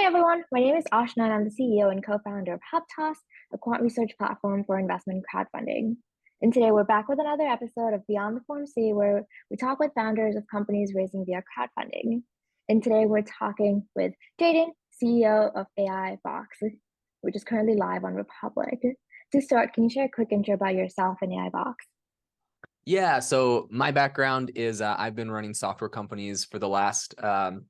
Hi, everyone. My name is Ashna, and I'm the CEO and co-founder of HubToss, a quant research platform for investment crowdfunding. And today we're back with another episode of Beyond the Form C, where we talk with founders of companies raising via crowdfunding. And today we're talking with Jaeden, CEO of AI Box, which is currently live on Republic. To start, can you share a quick intro about yourself and AI Box? Yeah, so my background is I've been running software companies for the last 5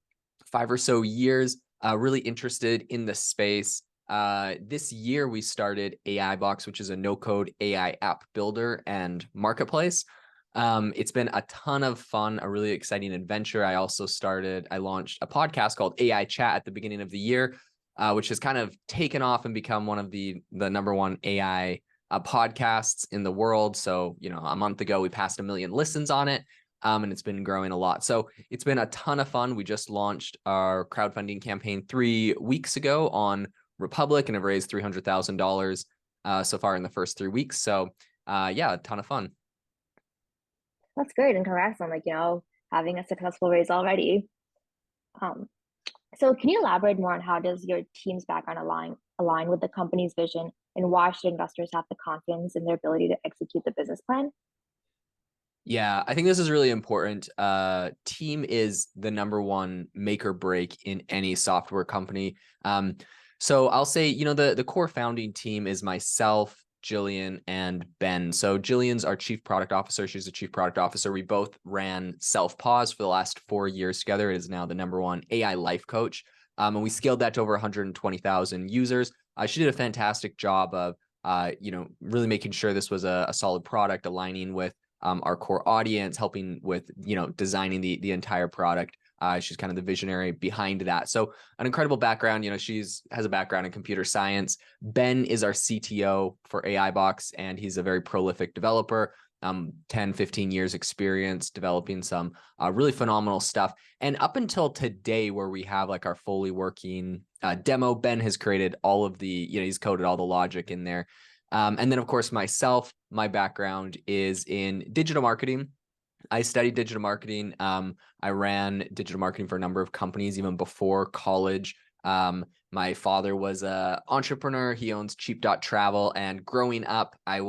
or so years, really interested in the space. This year we started AI Box, which is a no-code AI app builder and marketplace. It's been a ton of fun, a really exciting adventure. I launched a podcast called AI Chat at the beginning of the year, which has kind of taken off and become one of the number one AI podcasts in the world. So, a month ago, we passed 1 million listens on it, and it's been growing a lot. So it's been a ton of fun. We just launched our crowdfunding campaign 3 weeks ago on Republic and have raised $300,000 so far in the first 3 weeks. So yeah, a ton of fun. That's great, and congrats on having a successful raise already. Um, So can you elaborate more on how does your team's background align with the company's vision, and why should investors have the confidence in their ability to execute the business plan? Yeah, I think this is really important. Team is the number one make or break in any software company. So I'll say, the core founding team is myself, Jillian, and Ben. So Jillian's our chief product officer. She's the chief product officer. We both ran Self-Pause for the last 4 years together. It is now the number one AI life coach. And we scaled that to over 120,000 users. She did a fantastic job of, really making sure this was a solid product, aligning with our core audience, helping with, designing the entire product. She's kind of the visionary behind that. So an incredible background. She's has a background in computer science. Ben is our CTO for AI Box, and he's a very prolific developer. 10, 15 years experience developing some really phenomenal stuff. And up until today, where we have like our fully working demo, Ben has created all of the, he's coded all the logic in there. And then, of course, my background is in digital marketing. I studied digital marketing. I ran digital marketing for a number of companies even before college. My father was an entrepreneur. He owns Cheap Travel. And growing up, I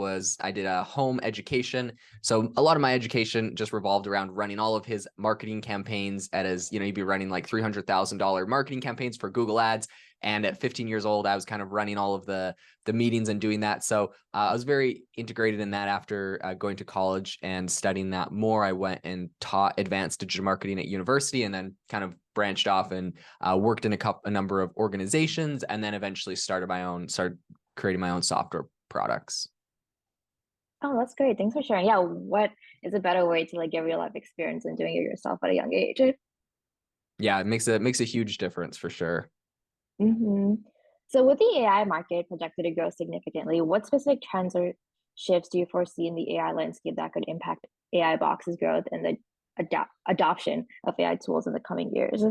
did a home education. So a lot of my education just revolved around running all of his marketing campaigns he'd be running like $300,000 marketing campaigns for Google Ads. And at 15 years old, I was kind of running all of the meetings and doing that. So I was very integrated in that. After going to college and studying that more, I went and taught advanced digital marketing at university, and then kind of branched off and worked in a number of organizations, and then eventually started creating my own software products. Oh, that's great. Thanks for sharing. Yeah, what is a better way to get real life experience than doing it yourself at a young age? Yeah, it makes a huge difference for sure. hmm So with the AI market projected to grow significantly, what specific trends or shifts do you foresee in the AI landscape that could impact AI Box's growth and the adoption of AI tools in the coming years?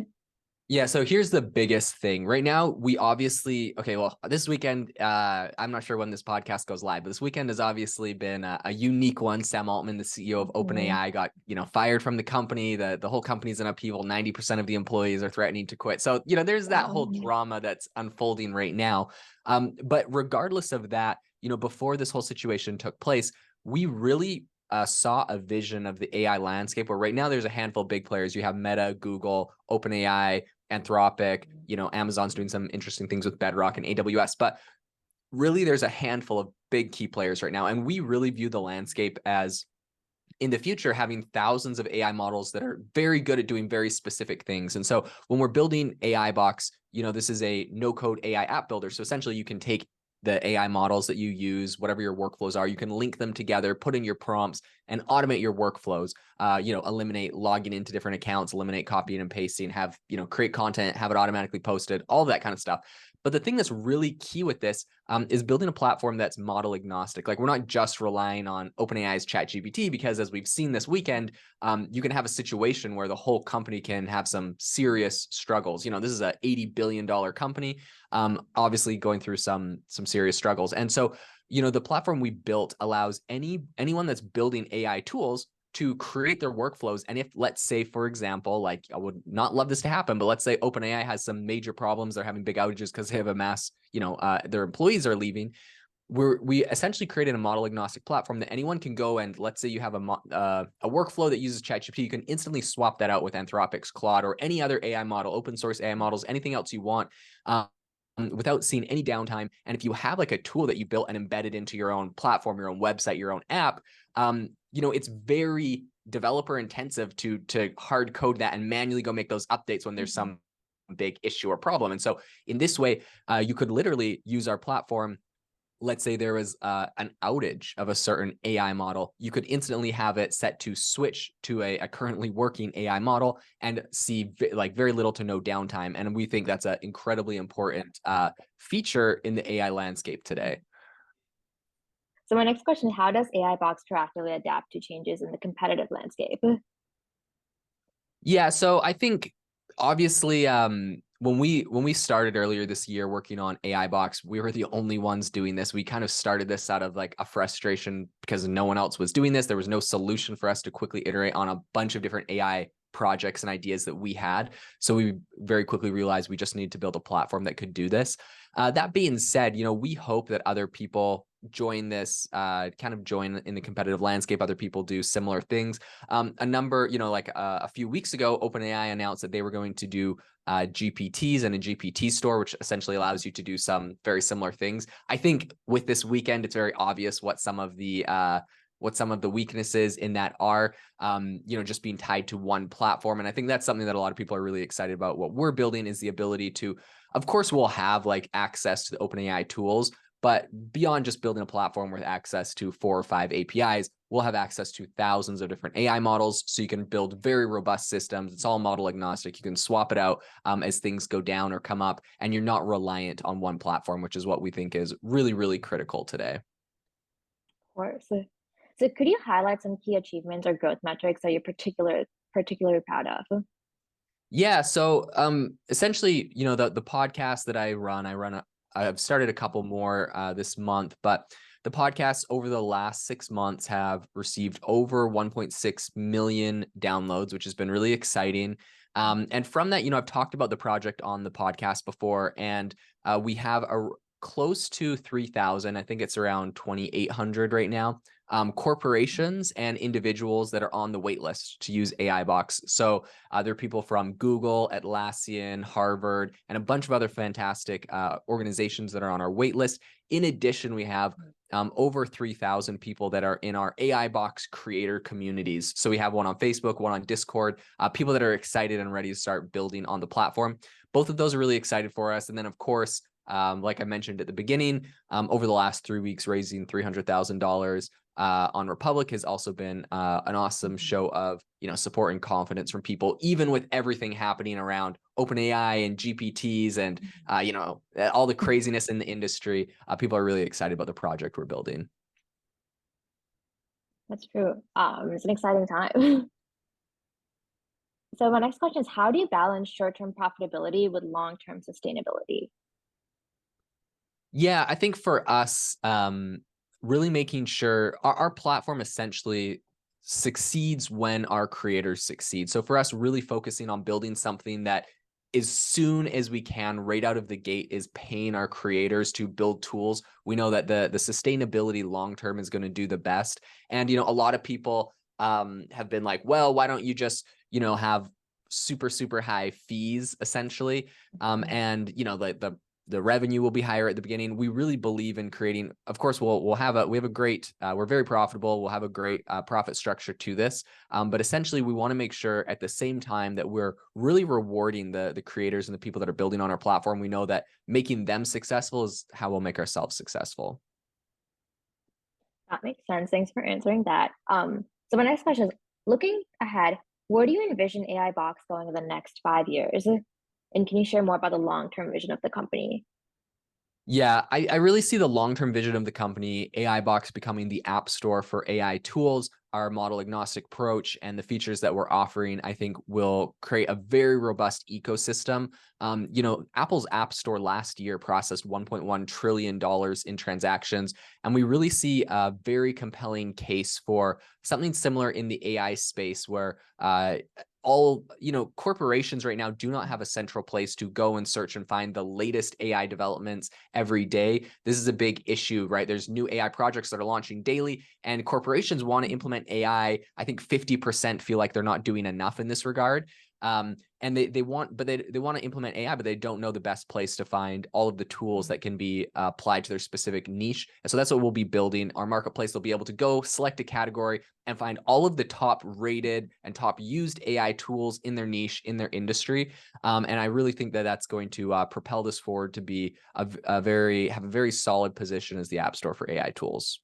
Yeah, so here's the biggest thing. Right now, we obviously, okay, well, this weekend, I'm not sure when this podcast goes live, but this weekend has obviously been a unique one. Sam Altman, the CEO of Mhm. OpenAI, got, fired from the company. The whole company's in upheaval. 90% of the employees are threatening to quit. So, there's that whole drama that's unfolding right now. But regardless of that, before this whole situation took place, we really saw a vision of the AI landscape where right now there's a handful of big players. You have Meta, Google, OpenAI, Anthropic, Amazon's doing some interesting things with Bedrock and AWS, but really there's a handful of big key players right now. And we really view the landscape as, in the future, having thousands of AI models that are very good at doing very specific things. And so when we're building AI Box, this is a no-code AI app builder. So essentially you can take the AI models that you use, whatever your workflows are, you can link them together, put in your prompts, and automate your workflows. Eliminate logging into different accounts, eliminate copying and pasting, create content, have it automatically posted, all of that kind of stuff. But the thing that's really key with this is building a platform that's model agnostic. Like, we're not just relying on OpenAI's ChatGPT, because as we've seen this weekend, you can have a situation where the whole company can have some serious struggles. This is a $80 billion company, obviously going through some serious struggles. And so, the platform we built allows anyone that's building AI tools to create their workflows. And if, let's say, for example, like I would not love this to happen, but let's say OpenAI has some major problems, they're having big outages because they have a mass, their employees are leaving. We essentially created a model agnostic platform that anyone can go, and let's say you have a workflow that uses ChatGPT, you can instantly swap that out with Anthropic's Claude or any other AI model, open source AI models, anything else you want, without seeing any downtime. And if you have like a tool that you built and embedded into your own platform, your own website, your own app, it's very developer intensive to hard code that and manually go make those updates when there's some big issue or problem. And so in this way, you could literally use our platform. Let's say there was an outage of a certain AI model, you could instantly have it set to switch to a currently working AI model and see like very little to no downtime. And we think that's an incredibly important feature in the AI landscape today. So my next question, how does AI Box proactively adapt to changes in the competitive landscape? Yeah, so I think obviously when we started earlier this year working on AI Box, we were the only ones doing this. We kind of started this out of like a frustration because no one else was doing this. There was no solution for us to quickly iterate on a bunch of different AI projects and ideas that we had. So we very quickly realized we just needed to build a platform that could do this. That being said, we hope that other people join this, kind of join in the competitive landscape. Other people do similar things. A few weeks ago, OpenAI announced that they were going to do GPTs and a GPT store, which essentially allows you to do some very similar things. I think with this weekend, it's very obvious what some of the weaknesses in that are, just being tied to one platform. And I think that's something that a lot of people are really excited about. What we're building is the ability to, of course, we'll have like access to the OpenAI tools, but beyond just building a platform with access to 4 or 5 APIs, we'll have access to thousands of different AI models. So you can build very robust systems. It's all model agnostic. You can swap it out as things go down or come up, and you're not reliant on one platform, which is what we think is really, really critical today. Of course. So could you highlight some key achievements or growth metrics that you're particularly proud of? Yeah. So essentially, the podcast that I've started a couple more this month, but the podcasts over the last 6 months have received over 1.6 million downloads, which has been really exciting. And from that, I've talked about the project on the podcast before, and we have close to 3,000. I think it's around 2,800 right now. Corporations and individuals that are on the wait list to use AI Box. So there are people from Google, Atlassian, Harvard, and a bunch of other fantastic organizations that are on our wait list. In addition, we have over 3,000 people that are in our AI Box creator communities. So we have one on Facebook, one on Discord, people that are excited and ready to start building on the platform. Both of those are really excited for us. And then, of course, like I mentioned at the beginning, over the last 3 weeks, raising $300,000 on Republic has also been an awesome show of support and confidence from people, even with everything happening around OpenAI and GPTs and all the craziness in the industry. People are really excited about the project we're building. That's true. It's an exciting time. So my next question is, how do you balance short-term profitability with long-term sustainability? Yeah, I think for us, really making sure our platform essentially succeeds when our creators succeed. So for us, really focusing on building something that as soon as we can, right out of the gate, is paying our creators to build tools. We know that the sustainability long term is going to do the best. And a lot of people have been like, well, why don't you just have super high fees essentially, and the revenue will be higher at the beginning. We really believe in creating, of course, we have a great, we're very profitable. We'll have a great profit structure to this. But essentially we want to make sure at the same time that we're really rewarding the creators and the people that are building on our platform. We know that making them successful is how we'll make ourselves successful. That makes sense. Thanks for answering that. So my next question is, looking ahead, where do you envision AI Box going in the next 5 years? And can you share more about the long-term vision of the company? Yeah, I really see the long-term vision of the company, AI Box becoming the app store for AI tools, our model agnostic approach and the features that we're offering, I think will create a very robust ecosystem. Apple's App Store last year processed $1.1 trillion in transactions. And we really see a very compelling case for something similar in the AI space where corporations right now do not have a central place to go and search and find the latest AI developments every day. This is a big issue, right? There's new AI projects that are launching daily, and corporations want to implement AI. I think 50% feel like they're not doing enough in this regard. And they want to implement AI, but they don't know the best place to find all of the tools that can be applied to their specific niche. And so that's what we'll be building. Our marketplace, they'll be able to go select a category and find all of the top rated and top used AI tools in their niche, in their industry. And I really think that that's going to propel this forward to be have a very solid position as the App Store for AI tools.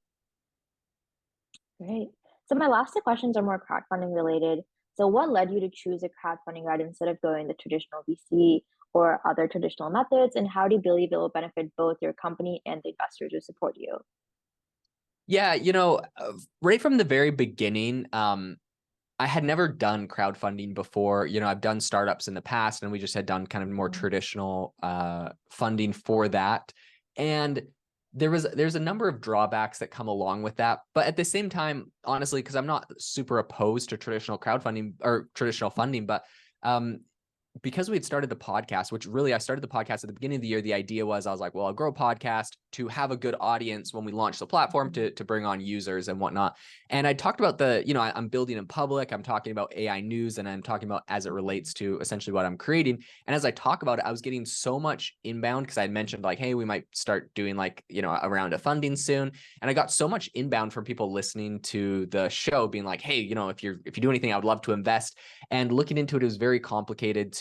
Great. So my last two questions are more crowdfunding related. So what led you to choose a crowdfunding route instead of going the traditional VC or other traditional methods? And how do you believe it will benefit both your company and the investors who support you? Yeah, right from the very beginning, I had never done crowdfunding before. I've done startups in the past, and we just had done kind of more traditional funding for that. And there's a number of drawbacks that come along with that. But at the same time, honestly, because I'm not super opposed to traditional crowdfunding or traditional funding, but because we had started the podcast, which really I started the podcast at the beginning of the year, the idea was I was like, well, I'll grow a podcast to have a good audience when we launch the platform to bring on users and whatnot. And I talked about I'm building in public, I'm talking about AI news, and I'm talking about as it relates to essentially what I'm creating. And as I talk about it, I was getting so much inbound because I had mentioned like, hey, we might start doing a round of funding soon. And I got so much inbound from people listening to the show being like, hey, if you do anything, I would love to invest. And looking into it, it was very complicated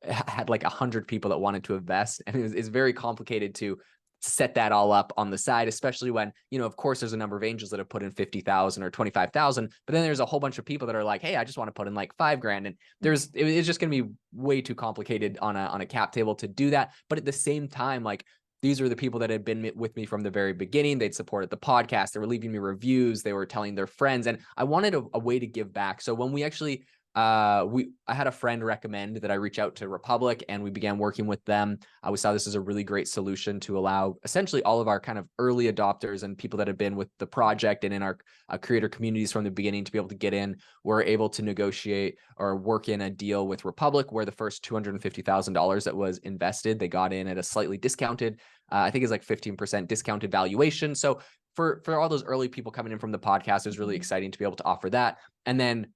had like 100 people that wanted to invest. And it's very complicated to set that all up on the side, especially when, of course, there's a number of angels that have put in 50,000 or 25,000, but then there's a whole bunch of people that are like, hey, I just want to put in like $5,000. And it's just going to be way too complicated on a cap table to do that. But at the same time, like, these are the people that had been with me from the very beginning. They'd supported the podcast. They were leaving me reviews. They were telling their friends. And I wanted a way to give back. So when we actually I had a friend recommend that I reach out to Republic, and we began working with them. We saw this as a really great solution to allow essentially all of our kind of early adopters and people that have been with the project and in our creator communities from the beginning to be able to get in. We're able to negotiate or work in a deal with Republic where the first $250,000 that was invested, they got in at a slightly discounted, I think it's like 15% discounted valuation. So for all those early people coming in from the podcast, it was really exciting to be able to offer that. And then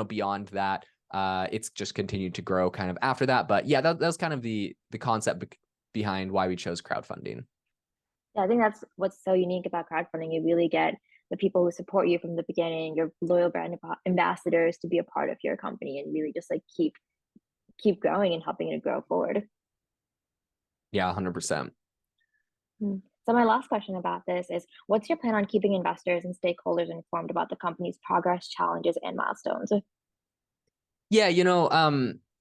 beyond that, it's just continued to grow kind of after that. But yeah, that was kind of the concept behind why we chose crowdfunding. Yeah, I think that's what's so unique about crowdfunding. You really get the people who support you from the beginning, your loyal brand ambassadors to be a part of your company and really just like keep growing and helping it grow forward. Yeah, 100%. So my last question about this is, what's your plan on keeping investors and stakeholders informed about the company's progress, challenges, and milestones? Yeah,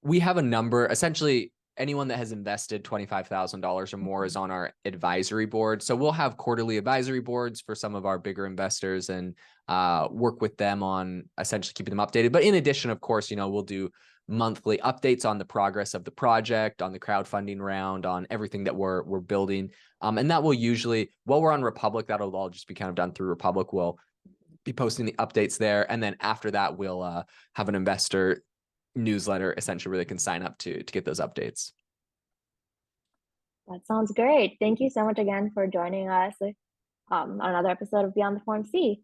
we have a number. Essentially, anyone that has invested $25,000 or more is on our advisory board. So we'll have quarterly advisory boards for some of our bigger investors and work with them on essentially keeping them updated. But in addition, of course, we'll do monthly updates on the progress of the project, on the crowdfunding round, on everything that we're building. And that will usually, while we're on Republic, that'll all just be kind of done through Republic. We'll be posting the updates there. And then after that, we'll have an investor newsletter essentially where they can sign up to get those updates. That sounds great. Thank you so much again for joining us on another episode of Beyond the Form C.